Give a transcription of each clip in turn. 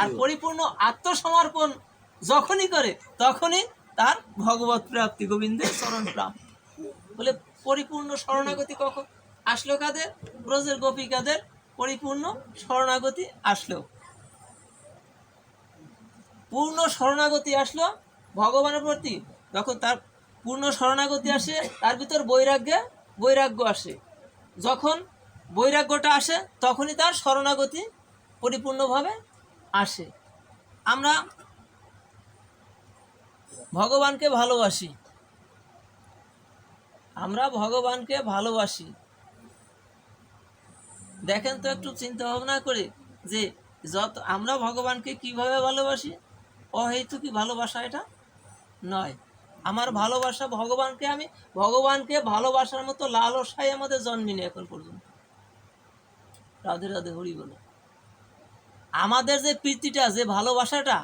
আর পরিপূর্ণ আত্মসমর্পণ যখনই করে তখনই তার ভগবত প্রাপ্তি, গোবিন্দের চরণ প্রাপ্তি। বলে পরিপূর্ণ শরণাগতি কখন আসলো কাদের? ব্রজের গোপিকাদের পরিপূর্ণ শরণাগতি আসলো। পূর্ণ শরণাগতি আসলো ভগবানের প্রতি। যখন তার পূর্ণ শরণাগতি আসে, তার ভিতর বৈরাগ্য আসে। যখন বৈরাগ্যটা আসে তখনই তার শরণাগতি পরিপূর্ণভাবে আসে। আমরা ভগবানকে ভালোবাসি, আমরা ভগবানকে ভালোবাসি। দেখেন তো একটু চিন্তা ভাবনা করে যে যত আমরা ভগবানকে কিভাবে ভালোবাসি। অহেতুকি ভালোবাসা এটা নয়। আমার ভালোবাসা ভগবানকে, আমি ভগবানকে ভালোবাসার মতো লালসাই আমাদের জন্মিনি এখন পর্যন্ত। রাধে রাধে, হরি বলে। আমাদের যে প্রীতিটা, যে ভালোবাসাটা,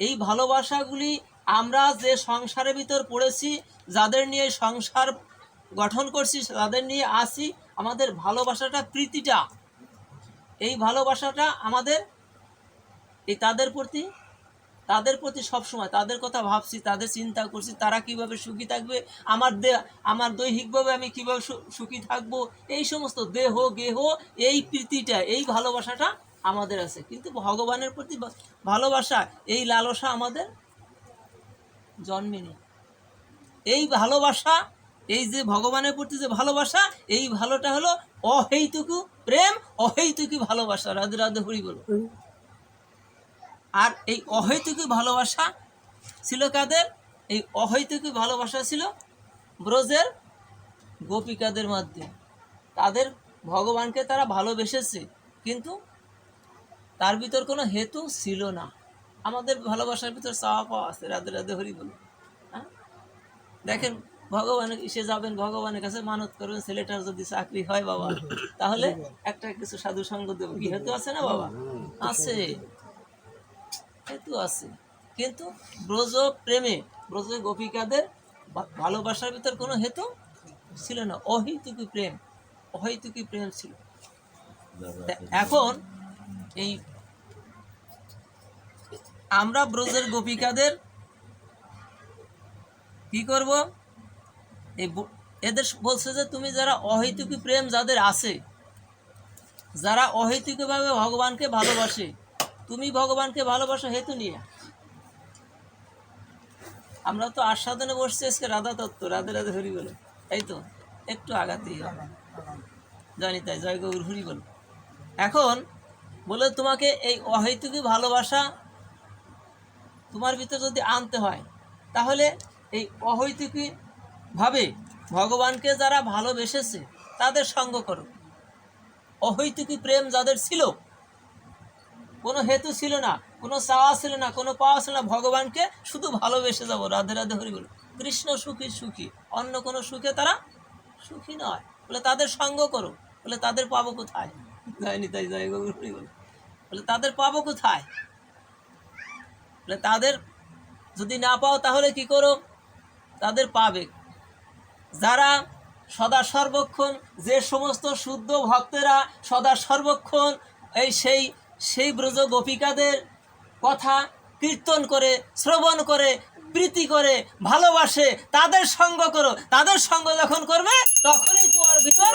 এই ভালোবাসাগুলি আমরা যে সংসারের ভিতর পড়েছি, যাদের নিয়ে সংসার গঠন করছি, যাদের নিয়ে আসি, আমাদের ভালোবাসাটা, প্রীতিটা, এই ভালোবাসাটা আমাদের এই তাদের প্রতি সবসময় তাদের কথা ভাবছি, তাদের চিন্তা করছি, তারা কিভাবে সুখী থাকবে, আমার দৈহিকভাবে আমি কিভাবে সুখী থাকব, এই সমস্ত দেহ গেহ, এই প্রীতিটা, এই ভালোবাসাটা আমাদের আছে। কিন্তু ভগবানের প্রতি ভালোবাসা, এই লালসা আমাদের জন্মেনি। এই ভালোবাসা, এই যে ভগবানের প্রতি যে ভালোবাসা, এই ভালোটা হলো অহেতুকু প্রেম, অহেতুকি ভালোবাসা। রাধে রাধে, হরি বল। আর এই অহেতুকি ভালোবাসা ছিল কাদের? এই অহেতুকি ভালোবাসা ছিল ব্রজের গোপিকাদের মধ্যে। তাদের ভগবানকে তারা ভালোবেসেছে, কিন্তু তার ভিতর কোনো হেতু ছিল না। আমাদের ভালোবাসার ভিতর চাওয়া পাওয়া আছে। রাধে রাধে, হরি বল। হ্যাঁ, দেখেন, ভগবানের এসে যাবেন, ভগবানের কাছে মানত করবেন, ছেলেটার যদি চাকরি হয় বাবা, তাহলে একটা কিছু সাধু সঙ্গ দেবো। কি হেতু আছে না বাবা? আছে, হেতু আছে। কিন্তু ব্রজ প্রেমে, ব্রজ গোপিকাদের ভালোবাসার ভিতর কোনো হেতু ছিল না। অহেতুকি প্রেম, অহেতুকি প্রেম ছিল। এখন এই আমরা ব্রজের গোপিকাদের কি করব? এই এদের বলছে যে তুমি যারা অহেতুকি প্রেম যাদের আছে, যারা অহেতুকভাবে ভগবানকে ভালোবাসে, তুমি ভগবানকে ভালোবাসো হেতু নিয়ে। আমরা তো আস্বাদনে বসছি আজকে রাধা তত্ত্ব। রাধে রাধে, হরি বলে। তাই তো একটু আগাতেই হবে, জানি তাই। জয় গৌর, হরি বল। এখন বলে তোমাকে এই অহেতুকি ভালোবাসা তোমার ভিতরে যদি আনতে হয়, তাহলে এই অহেতুকি ভাবে ভগবানকে যারা ভালোবেসেছে তাদের সঙ্গ করো। অহেতুকি প্রেম যাদের ছিল, কোনো হেতু ছিল না, কোনো চাওয়া ছিল না, কোনো পাওয়া ছিল না, ভগবানকে শুধু ভালোবেসে যাবো। রাধে রাধে, হরি বল। কৃষ্ণ সুখী সুখী, অন্য কোনো সুখে তারা সুখী নয়। বলে তাদের সঙ্গ করো। বলে তাদের পাবো কোথায়? যায়নি তাই, জয় গৌর, হরি বল। বলে তাদের পাবো কোথায়? বলে তাদের যদি না পাও তাহলে কি করো? তাদের পাবে যারা সদা সর্বক্ষণ, যে সমস্ত শুদ্ধ ভক্তেরা সদা সর্বক্ষণ এই সেই ব্রজ গোপিকাদের কথা কীর্তন করে, শ্রবণ করে, প্রীতি করে, ভালোবাসে, তাদের সঙ্গ করো। তাদের সঙ্গ যখন করবে তখনই তোমার ভিতর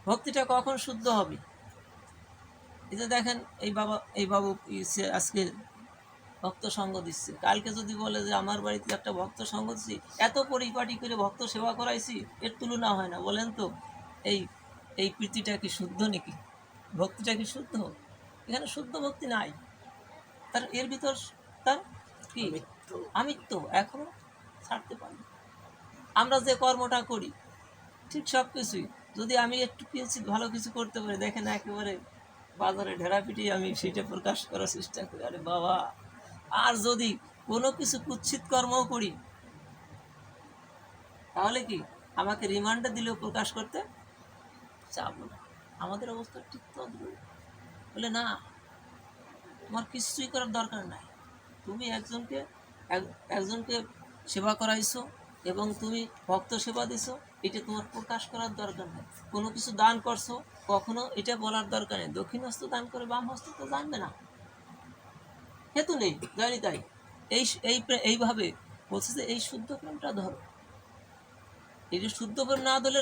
ভক্তিটা কখন শুদ্ধ হবে? এই যে দেখেন, এই বাবু আজকে ভক্ত সঙ্গ দিচ্ছে, কালকে যদি বলে যে আমার বাড়িতে একটা ভক্ত সঙ্গ দিচ্ছি, এত পরিপাটি করে ভক্ত সেবা করাইছি, এর তুলনা হয় না। বলেন তো এই এই প্রীতিটা কি শুদ্ধ নাকি? ভক্তিটা কি শুদ্ধ? এখানে শুদ্ধ ভক্তি নাই। তার এর ভিতর তার কি আমিত্ব এখনো ছাড়তে পারি। আমরা যে কর্মটা করি ঠিক সব কিছুই, যদি আমি একটু কিছু ভালো কিছু করতে পারি, দেখেন একেবারে বাজারে ঢেরা পিটিয়ে আমি সেটা প্রকাশ করার চেষ্টা করি। আরে বাবা, আর যদি কোনো কিছু কুৎসিত কর্ম করি, তাহলে কি আমাকে রিমান্ডে দিলেও প্রকাশ করতে চাবো না। আমাদের অবস্থা ঠিক তো বলে না, তোমার কিছুই করার দরকার নাই। তুমি একজনকে সেবা করাইছো, এবং তুমি ভক্ত সেবা দিছো, এটা তোমার প্রকাশ করার দরকার নেই। কোনো কিছু দান করছো, কখনো এটা বলার দরকার নেই দক্ষিণ হস্ত দান করে বাম হস্ত তো জানবে না, হেতু নেই, জানি তাই। এইভাবে বলছে যে এই শুদ্ধ প্রেমটা ধরো। এই যে শুদ্ধ প্রেম না ধরলে